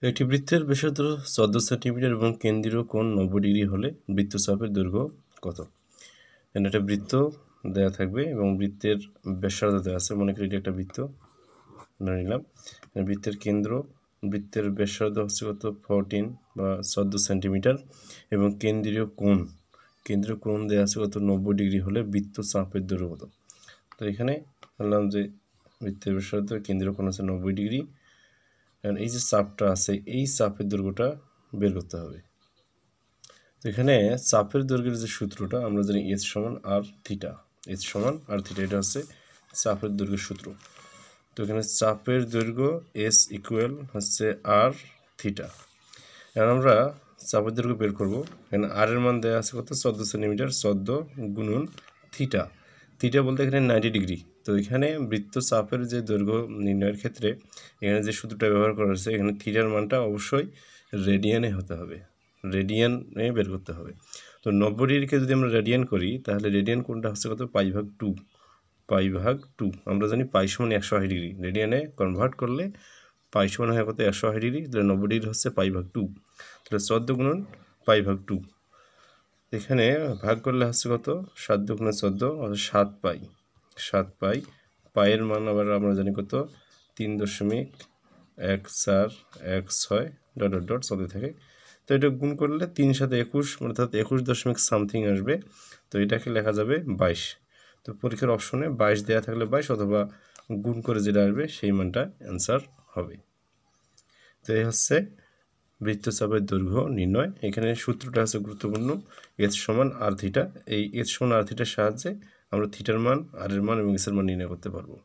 একটি বৃত্তের ব্যাসার্ধ 14 সেন্টিমিটার এবং কেন্দ্রীয় কোণ 90 ডিগ্রি হলে বৃত্তচাপের দৈর্ঘ্য কত? এখানে একটা বৃত্ত দেওয়া থাকবে এবং বৃত্তের ব্যাসার্ধ দেওয়া আছে। মনে করি এটা একটা বৃত্ত ধরে নিলাম। বৃত্তের কেন্দ্র, বৃত্তের ব্যাসার্ধ হচ্ছে কত 14 বা 14 সেন্টিমিটার এবং কেন্দ্রীয় কোণ দেওয়া আছে কত 90 ডিগ্রি হলে বৃত্তচাপের দৈর্ঘ্য কত? তো এখানে বললাম যে বৃত্তের ব্যাসার্ধ কেন্দ্রীয় কোণ আছে 90 ডিগ্রি, কারণ এই যে চাপটা আছে এই চাপের দৈর্ঘ্যটা বের করতে হবে। তো এখানে চাপের দৈর্ঘ্যের যে সূত্রটা আমরা জানি এইচ সমান আর থিটা, এটা হচ্ছে চাপের দৈর্ঘ্যের সূত্র। তো এখানে চাপের দৈর্ঘ্য এস ইকুয়াল হচ্ছে আর থিটা। এখন আমরা চাপের দৈর্ঘ্য বের করব। এখানে আর এর মান দেওয়া আছে কত 14 সেন্টিমিটার, 14 গুণন থিটা বলতে এখানে 90 ডিগ্রি। তো এখানে বৃত্তচাপের যে দৈর্ঘ্য নির্ণয়ের ক্ষেত্রে এখানে যে সূত্রটা ব্যবহার করা হয়েছে, এখানে থিটার মানটা অবশ্যই রেডিয়ানে হতে হবে, রেডিয়ানে বের করতে হবে। তো 90 ডিগ্রিকে যদি আমরা রেডিয়ান করি তাহলে রেডিয়ান কোণটা হচ্ছে কত পাই/2। আমরা জানি পাই সমান 180 ডিগ্রি, রেডিয়ানে কনভার্ট করলে পাই সমান হয় কত 180 ডিগ্রি, তাহলে 90 ডিগ্রি হচ্ছে পাই/2। তাহলে 14 গুণন পাই/2, এখানে ভাগ করলে হচ্ছে কত 7 দুগুণে 14 অর্থাৎ 7 পাই। পায়ের মান আবার আমরা জানি কত 3.1416 চলতে থাকে। তো এটা গুণ করলে 3 সাথে 21 অর্থাৎ 21 সামথিং আসবে। তো এটাকে লেখা যাবে 22। তো পরীক্ষার অপশনে 22 দেওয়া থাকলে 22 অথবা গুণ করে যেটা আসবে সেই মানটা অ্যান্সার হবে। তো এই হচ্ছে বৃত্তচাপের দৈর্ঘ্য নির্ণয়। এখানে সূত্রটা আছে গুরুত্বপূর্ণ, এইচ সমান আর থিটা। এই এইচ সমান আর থিটার সাহায্যে আমরা থিটার মান, আর এর মান এবং এস এর মান নির্ণয় করতে পারবো।